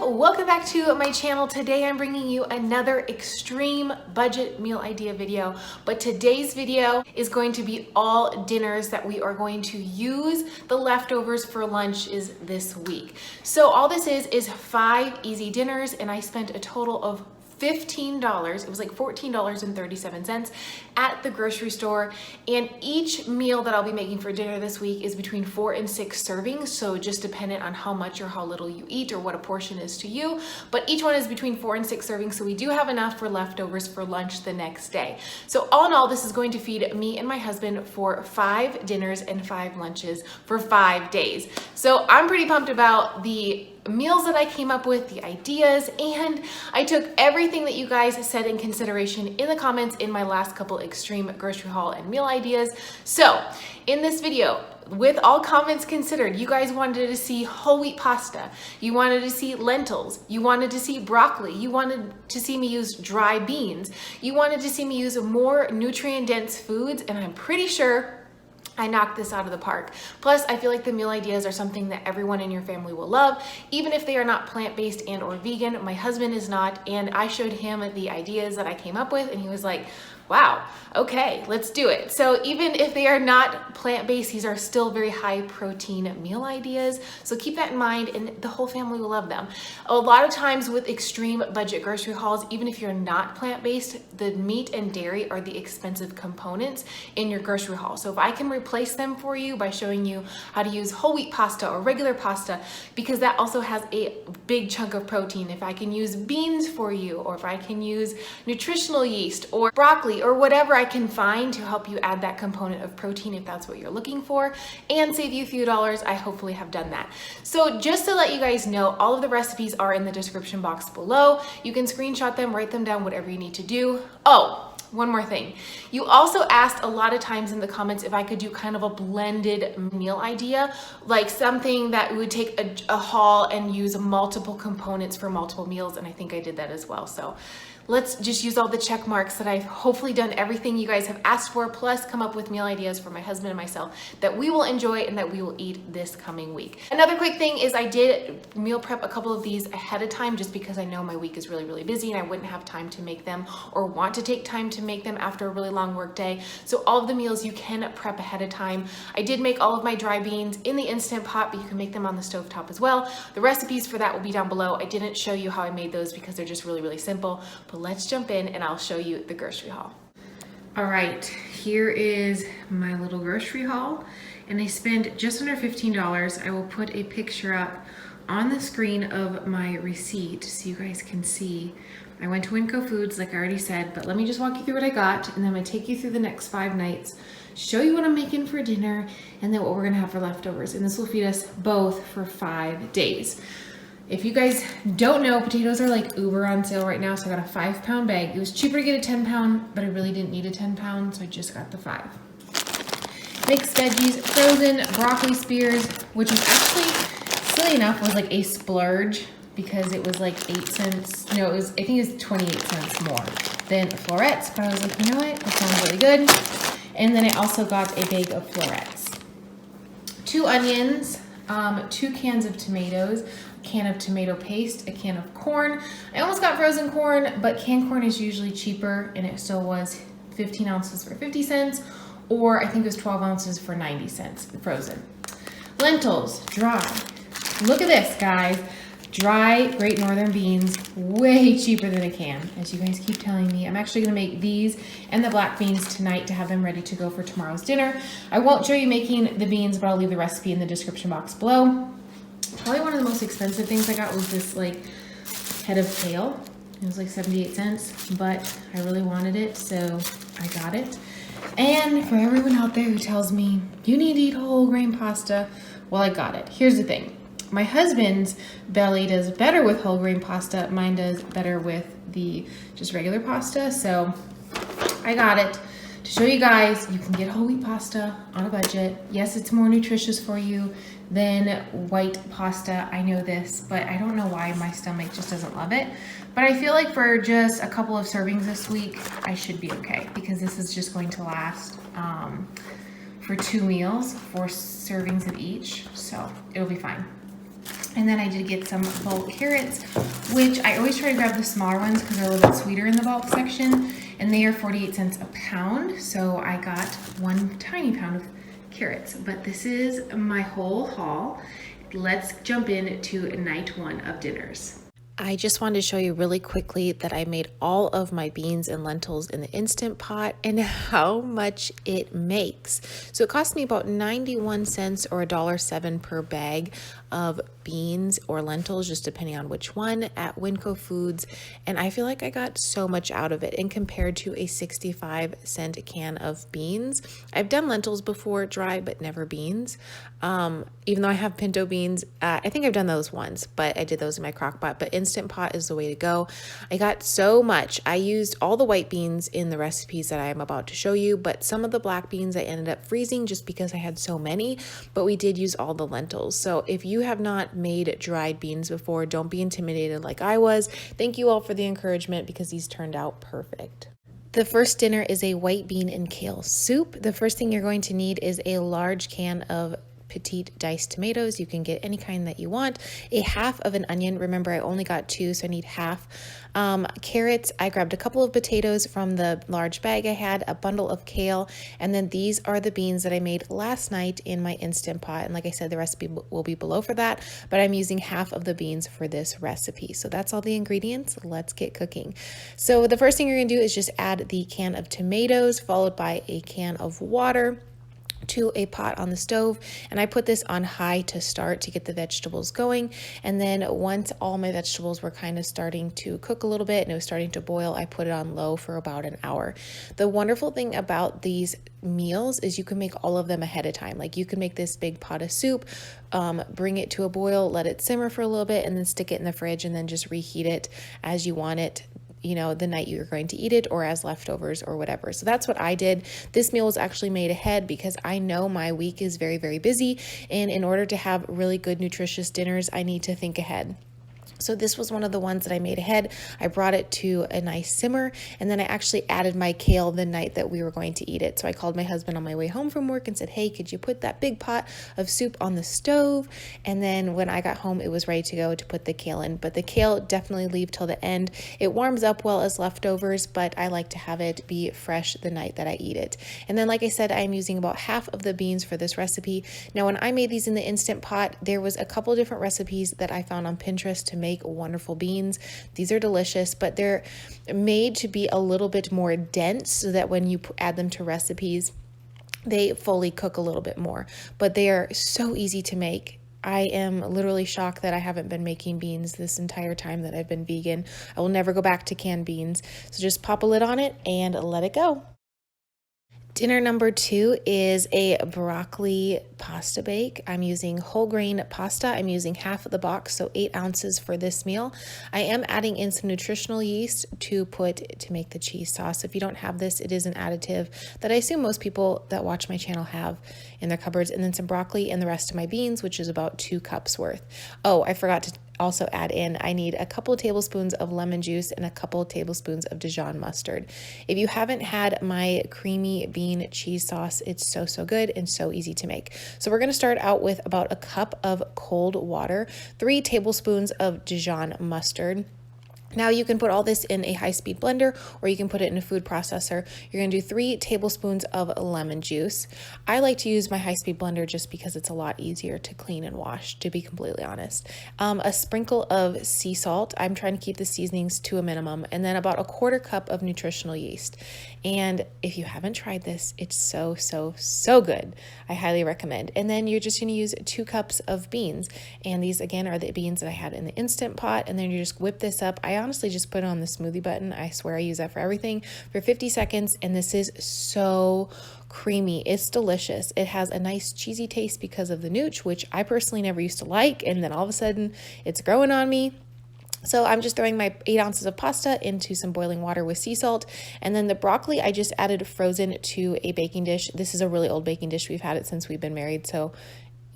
welcome back to my channel. Today I'm bringing you another extreme budget meal idea video, but today's video is going to be all dinners that we are going to use the leftovers for lunch is this week. So all this is 5 easy dinners, and I spent a total of $15. It was like $14.37 at the grocery store, and each meal that I'll be making for dinner this week is between 4 and 6 servings, so just dependent on how much or how little you eat or what a portion is to you, but each one is between 4 and 6 servings, so we do have enough for leftovers for lunch the next day. So all in all, this is going to feed me and my husband for 5 dinners and 5 lunches for 5 days. So I'm pretty pumped about the meals that I came up with, the ideas, and I took everything that you guys said in consideration in the comments in my last couple extreme grocery haul and meal ideas. So in this video, with all comments considered, you guys wanted to see whole wheat pasta, you wanted to see lentils, you wanted to see broccoli, you wanted to see me use dry beans, you wanted to see me use more nutrient dense foods, and I'm pretty sure I knocked this out of the park. Plus, I feel like the meal ideas are something that everyone in your family will love, even if they are not plant-based and or vegan. My husband is not, and I showed him the ideas that I came up with, and he was like, wow, okay, let's do it. So even if they are not plant-based, these are still very high protein meal ideas. So keep that in mind, and the whole family will love them. A lot of times with extreme budget grocery hauls, even if you're not plant-based, the meat and dairy are the expensive components in your grocery haul. So if I can replace them for you by showing you how to use whole wheat pasta or regular pasta, because that also has a big chunk of protein. If I can use beans for you, or if I can use nutritional yeast or broccoli, or whatever I can find to help you add that component of protein if that's what you're looking for and save you a few dollars, I hopefully have done that. So just to let you guys know, all of the recipes are in the description box below. You can screenshot them, write them down, whatever you need to do. Oh, one more thing. You also asked a lot of times in the comments if I could do kind of a blended meal idea, like something that would take a haul and use multiple components for multiple meals, and I think I did that as well. So let's just use all the check marks that I've hopefully done everything you guys have asked for, plus come up with meal ideas for my husband and myself that we will enjoy and that we will eat this coming week. Another quick thing is I did meal prep a couple of these ahead of time just because I know my week is really, really busy and I wouldn't have time to make them or want to take time to make them after a really long work day. So all of the meals you can prep ahead of time. I did make all of my dry beans in the Instant Pot, but you can make them on the stovetop as well. The recipes for that will be down below. I didn't show you how I made those because they're just really, really simple, but let's jump in and I'll show you the grocery haul. All right, here is my little grocery haul, and I spent just under $15. I will put a picture up on the screen of my receipt so you guys can see. I went to Winco Foods, like I already said, but let me just walk you through what I got, and then I'm gonna take you through the next 5 nights, show you what I'm making for dinner, and then what we're gonna have for leftovers. And this will feed us both for 5 days. If you guys don't know, potatoes are like uber on sale right now, so I got a 5-pound bag. It was cheaper to get a 10-pound, but I really didn't need a 10-pound, so I just got the 5. Mixed veggies, frozen broccoli spears, which was actually, silly enough, was like a splurge because it was like 8 cents. No, I think it was 28 cents more than florets, but I was like, you know what, that sounds really good. And then I also got a bag of florets. 2 onions, 2 cans of tomatoes, a can of tomato paste, a can of corn. I almost got frozen corn, but canned corn is usually cheaper, and it still was 15 ounces for 50 cents, or I think it was 12 ounces for 90 cents frozen. Lentils, dry. Look at this, guys. Dry Great Northern beans, way cheaper than a can, as you guys keep telling me. I'm actually gonna make these and the black beans tonight to have them ready to go for tomorrow's dinner. I won't show you making the beans, but I'll leave the recipe in the description box below. Probably one of the most expensive things I got was this like head of kale. It was like 78 cents, but I really wanted it, so I got it. And for everyone out there who tells me you need to eat whole grain pasta, well, I got it. Here's the thing. My husband's belly does better with whole grain pasta. Mine does better with the just regular pasta. So I got it to show you guys you can get whole wheat pasta on a budget. Yes, it's more nutritious for you than white pasta. I know this, but I don't know why my stomach just doesn't love it. But I feel like for just a couple of servings this week, I should be okay because this is just going to last for 2 meals, 4 servings of each. So it'll be fine. And then I did get some bulk carrots, which I always try to grab the smaller ones because they're a little bit sweeter in the bulk section, and they are 48 cents a pound. So I got one tiny pound of carrots, but this is my whole haul. Let's jump into night one of dinners. I just wanted to show you really quickly that I made all of my beans and lentils in the Instant Pot and how much it makes. So it cost me about 91 cents or $1.07 per bag of beans or lentils, just depending on which one, at Winco Foods. And I feel like I got so much out of it. And compared to a 65-cent can of beans, I've done lentils before, dry, but never beans. Even though I have pinto beans, I think I've done those once, but I did those in my crock pot. But Instant Pot is the way to go. I got so much. I used all the white beans in the recipes that I am about to show you, but some of the black beans I ended up freezing just because I had so many, but we did use all the lentils. So if you have not made dried beans before, don't be intimidated like I was. Thank you all for the encouragement because these turned out perfect. The first dinner is a white bean and kale soup. The first thing you're going to need is a large can of petite diced tomatoes. You can get any kind that you want. A half of an onion. Remember, I only got 2, so I need half. Carrots. I grabbed a couple of potatoes from the large bag I had, a bundle of kale, and then these are the beans that I made last night in my Instant Pot. And like I said, the recipe will be below for that, but I'm using half of the beans for this recipe. So that's all the ingredients. Let's get cooking. So the first thing you're gonna do is just add the can of tomatoes, followed by a can of water to a pot on the stove, and I put this on high to start to get the vegetables going. And then once all my vegetables were kind of starting to cook a little bit and it was starting to boil, I put it on low for about an hour. The wonderful thing about these meals is you can make all of them ahead of time. Like you can make this big pot of soup, bring it to a boil, let it simmer for a little bit, and then stick it in the fridge and then just reheat it as you want it, you know, the night you're going to eat it or as leftovers or whatever. So that's what I did. This meal was actually made ahead because I know my week is very, very busy. And in order to have really good, nutritious dinners, I need to think ahead. So this was one of the ones that I made ahead. I brought it to a nice simmer, and then I actually added my kale the night that we were going to eat it. So I called my husband on my way home from work and said, hey, could you put that big pot of soup on the stove? And then when I got home, it was ready to go to put the kale in. But the kale definitely leave till the end. It warms up well as leftovers, but I like to have it be fresh the night that I eat it. And then, like I said, I'm using about half of the beans for this recipe. Now, when I made these in the Instant Pot, there was a couple different recipes that I found on Pinterest to make wonderful beans. These are delicious, but they're made to be a little bit more dense so that when you add them to recipes, they fully cook a little bit more. But they are so easy to make. I am literally shocked that I haven't been making beans this entire time that I've been vegan. I will never go back to canned beans. So just pop a lid on it and let it go. Dinner number 2 is a broccoli pasta bake. I'm using whole grain pasta. I'm using half of the box, so 8 ounces for this meal. I am adding in some nutritional yeast to make the cheese sauce. If you don't have this, it is an additive that I assume most people that watch my channel have in their cupboards. And then some broccoli and the rest of my beans, which is about 2 cups worth. Oh, I forgot to also add in, I need a couple of tablespoons of lemon juice and a couple of tablespoons of Dijon mustard. If you haven't had my creamy bean cheese sauce, it's so, so good and so easy to make. So we're going to start out with about a cup of cold water, 3 tablespoons of Dijon mustard. Now you can put all this in a high-speed blender or you can put it in a food processor. You're going to do 3 tablespoons of lemon juice. I like to use my high-speed blender just because it's a lot easier to clean and wash, to be completely honest. A sprinkle of sea salt. I'm trying to keep the seasonings to a minimum. And then about a 1/4 cup of nutritional yeast. And if you haven't tried this, it's so, so, so good. I highly recommend. And then you're just going to use 2 cups of beans. And these, again, are the beans that I had in the Instant Pot. And then you just whip this up. I honestly just put it on the smoothie button. I swear I use that for everything for 50 seconds. And this is so creamy. It's delicious. It has a nice cheesy taste because of the nooch, which I personally never used to like. And then all of a sudden it's growing on me. So I'm just throwing my 8 ounces of pasta into some boiling water with sea salt. And then the broccoli, I just added frozen to a baking dish. This is a really old baking dish. We've had it since we've been married. So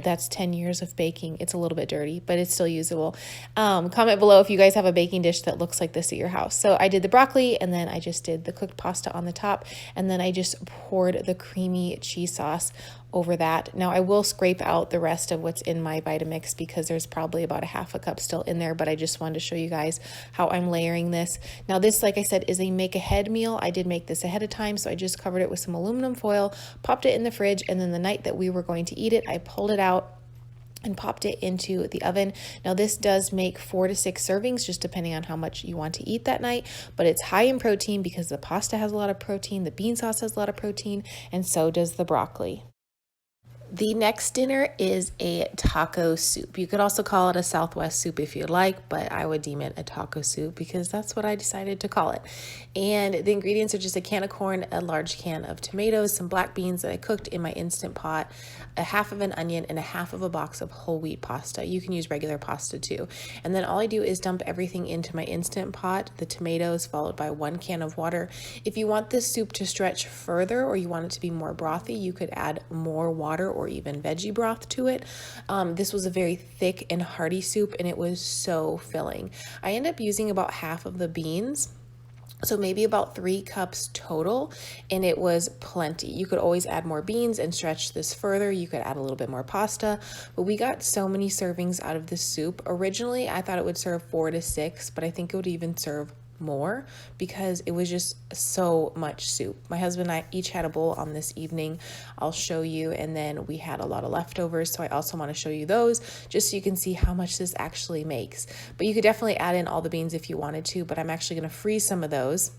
that's 10 years of baking. It's a little bit dirty, but it's still usable. Comment below if you guys have a baking dish that looks like this at your house. So I did the broccoli and then I just did the cooked pasta on the top. And then I just poured the creamy cheese sauce over that. Now I will scrape out the rest of what's in my Vitamix because there's probably about a half a cup still in there, but I just wanted to show you guys how I'm layering this. Now this, like I said, is a make ahead meal. I did make this ahead of time, so I just covered it with some aluminum foil, popped it in the fridge, and then the night that we were going to eat it, I pulled it out and popped it into the oven. Now this does make 4 to 6 servings, just depending on how much you want to eat that night, but it's high in protein because the pasta has a lot of protein, the bean sauce has a lot of protein, and so does the broccoli. The next dinner is a taco soup. You could also call it a Southwest soup if you'd like, but I would deem it a taco soup because that's what I decided to call it. And the ingredients are just a can of corn, a large can of tomatoes, some black beans that I cooked in my Instant Pot, a half of an onion, and a half of a box of whole wheat pasta. You can use regular pasta too. And then all I do is dump everything into my Instant Pot, the tomatoes followed by 1 can of water. If you want this soup to stretch further or you want it to be more brothy, you could add more water or even veggie broth to it. This was a very thick and hearty soup, and it was so filling. I ended up using about half of the beans, so maybe about 3 cups total, and it was plenty. You could always add more beans and stretch this further. You could add a little bit more pasta, but we got so many servings out of this soup. Originally, I thought it would serve 4 to 6, but I think it would even serve more because it was just so much soup. My husband and I each had a bowl on this evening. I'll show you, and then we had a lot of leftovers, so I also want to show you those just so you can see how much this actually makes. But you could definitely add in all the beans if you wanted to, but I'm actually going to freeze some of those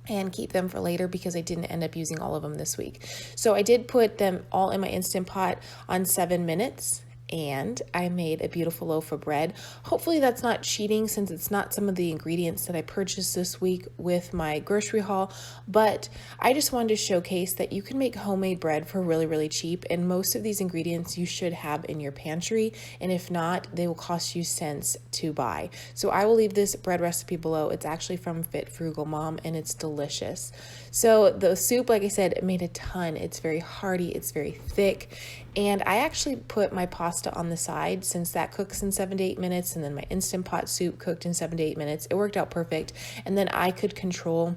and keep them for later because I didn't end up using all of them this week. So I did put them all in my Instant Pot on 7 minutes, and I made a beautiful loaf of bread. Hopefully that's not cheating since it's not some of the ingredients that I purchased this week with my grocery haul, but I just wanted to showcase that you can make homemade bread for really, really cheap, and most of these ingredients you should have in your pantry, and if not, they will cost you cents to buy. So I will leave this bread recipe below. It's actually from Fit Frugal Mom, and it's delicious. So the soup, like I said, made a ton. It's very hearty, it's very thick, and I actually put my pasta on the side since that cooks in 7 to 8 minutes, and then my Instant Pot soup cooked in 7 to 8 minutes. It worked out perfect, and then I could control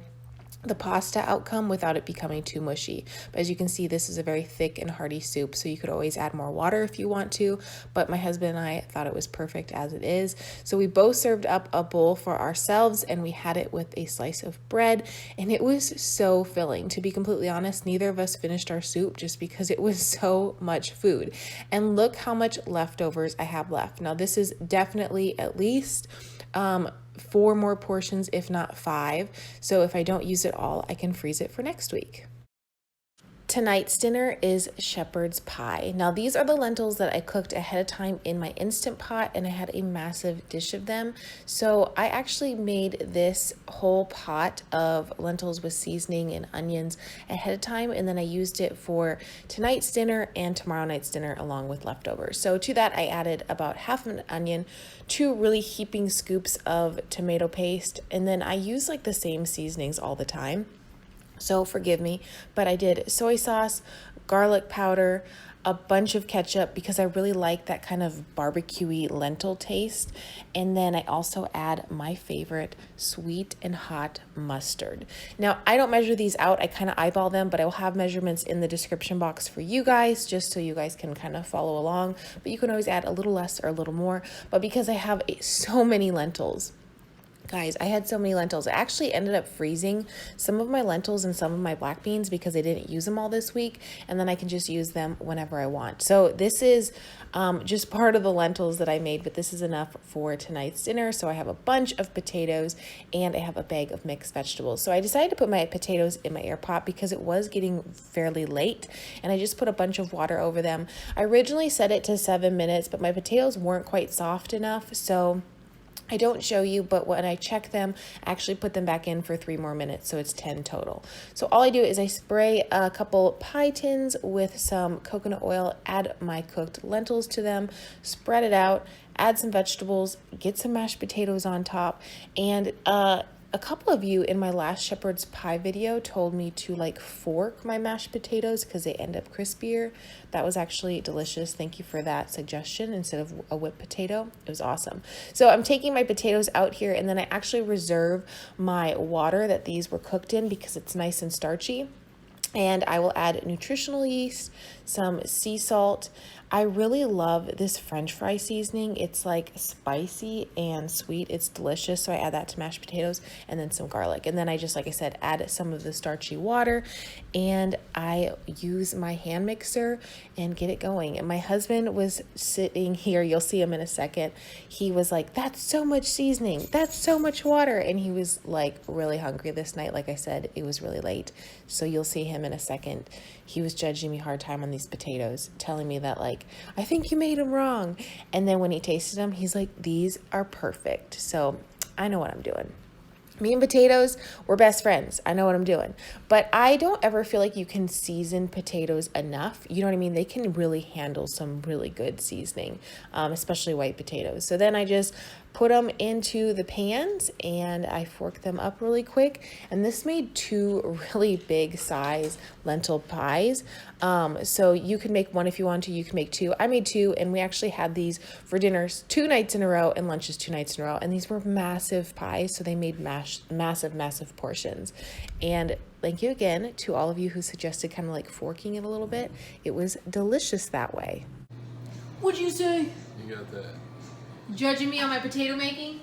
the pasta outcome without it becoming too mushy. But as you can see, this is a very thick and hearty soup, so you could always add more water if you want to, but my husband and I thought it was perfect as it is. So we both served up a bowl for ourselves, and we had it with a slice of bread, and it was so filling. To be completely honest, neither of us finished our soup just because it was so much food. And look how much leftovers I have left. Now this is definitely at least 4 more portions, if not 5. So if I don't use it all, I can freeze it for next week. Tonight's dinner is shepherd's pie. Now these are the lentils that I cooked ahead of time in my Instant Pot, and I had a massive dish of them. So I actually made this whole pot of lentils with seasoning and onions ahead of time, and then I used it for tonight's dinner and tomorrow night's dinner along with leftovers. So to that I added about half an onion, 2 really heaping scoops of tomato paste, and then I use like the same seasonings all the time, so forgive me, but I did soy sauce, garlic powder, a bunch of ketchup because I really like that kind of barbecuey lentil taste. And then I also add my favorite sweet and hot mustard. Now, I don't measure these out. I kind of eyeball them, but I will have measurements in the description box for you guys just so you guys can kind of follow along. But you can always add a little less or a little more. But because I have so many lentils, guys, I had so many lentils. I actually ended up freezing some of my lentils and some of my black beans because I didn't use them all this week, and then I can just use them whenever I want. So this is just part of the lentils that I made, but this is enough for tonight's dinner. So I have a bunch of potatoes and I have a bag of mixed vegetables. So I decided to put my potatoes in my air pot because it was getting fairly late, and I just put a bunch of water over them. I originally set it to 7 minutes, but my potatoes weren't quite soft enough, so I don't show you, but when I check them, I actually put them back in for 3 more minutes, so it's 10 total. So all I do is I spray a couple pie tins with some coconut oil, add my cooked lentils to them, spread it out, add some vegetables, get some mashed potatoes on top, and a couple of you in my last shepherd's pie video told me to like fork my mashed potatoes because they end up crispier. That was actually delicious. Thank you for that suggestion instead of a whipped potato. It was awesome. So I'm taking my potatoes out here, and then I actually reserve my water that these were cooked in because it's nice and starchy. And I will add nutritional yeast, some sea salt. I really love this French fry seasoning. It's like spicy and sweet. It's delicious. So I add that to mashed potatoes and then some garlic. And then I just, like I said, add some of the starchy water and I use my hand mixer and get it going. And my husband was sitting here. You'll see him in a second. He was like, that's so much seasoning. That's so much water. And he was like really hungry this night. Like I said, it was really late. So you'll see him in a second. He was judging me hard time on these potatoes, telling me that like, I think you made them wrong. And then when he tasted them, he's like, these are perfect. So I know what I'm doing. Me and potatoes, we're best friends. I know what I'm doing. But I don't ever feel like you can season potatoes enough. You know what I mean? They can really handle some really good seasoning, especially white potatoes. So then I just put them into the pans and I fork them up really quick. And this made 2 really big size lentil pies. So you can make one if you want to, you can make 2. I made 2 and we actually had these for dinners 2 nights in a row and lunches 2 nights in a row. And these were massive pies. So they made massive portions. And thank you again to all of you who suggested kind of like forking it a little bit. It was delicious that way. What'd you say? You got that. Judging me on my potato making?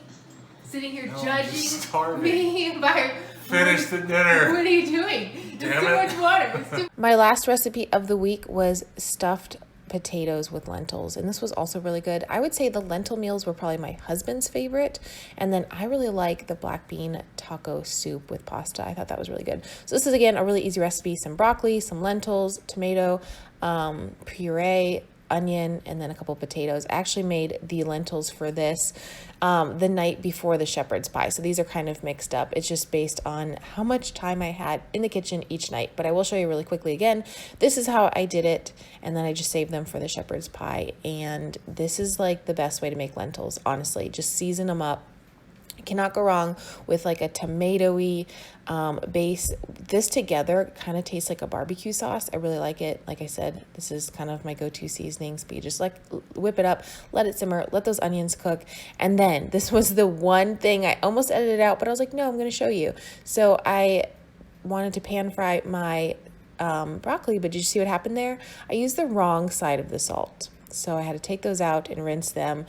Sitting here No, judging me by... Finish the dinner. What are you doing? It's too much water. My last recipe of the week was stuffed potatoes with lentils, and this was also really good. I would say the lentil meals were probably my husband's favorite, and then I really like the black bean taco soup with pasta. I thought that was really good. So this is again a really easy recipe: some broccoli, some lentils, tomato, puree, onion, and then a couple potatoes. I actually made the lentils for this the night before the shepherd's pie. So these are kind of mixed up. It's just based on how much time I had in the kitchen each night. But I will show you really quickly again. This is how I did it. And then I just saved them for the shepherd's pie. And this is like the best way to make lentils, honestly. Just season them up. Cannot go wrong with like a tomatoey base. This together kind of tastes like a barbecue sauce. I really like it. Like I said, this is kind of my go-to seasonings, but you just like whip it up, let it simmer, let those onions cook. And then this was the one thing I almost edited out, but I was like, no, I'm going to show you. So I wanted to pan fry my broccoli, but did you see what happened there? I used the wrong side of the salt. So I had to take those out and rinse them.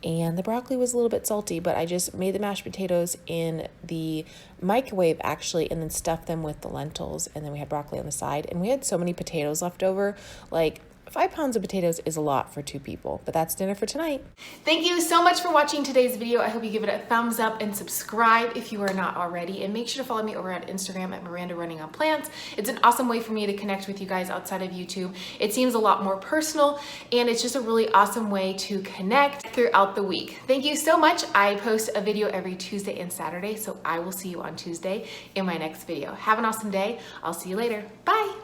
And the broccoli was a little bit salty, but I just made the mashed potatoes in the microwave actually, and then stuffed them with the lentils. And then we had broccoli on the side, and we had so many potatoes left over. Like 5 pounds of potatoes is a lot for 2 people, but that's dinner for tonight. Thank you so much for watching today's video. I hope you give it a thumbs up and subscribe if you are not already. And make sure to follow me over at Instagram at Miranda Running on Plants. It's an awesome way for me to connect with you guys outside of YouTube. It seems a lot more personal, and it's just a really awesome way to connect throughout the week. Thank you so much. I post a video every Tuesday and Saturday, so I will see you on Tuesday in my next video. Have an awesome day. I'll see you later. Bye.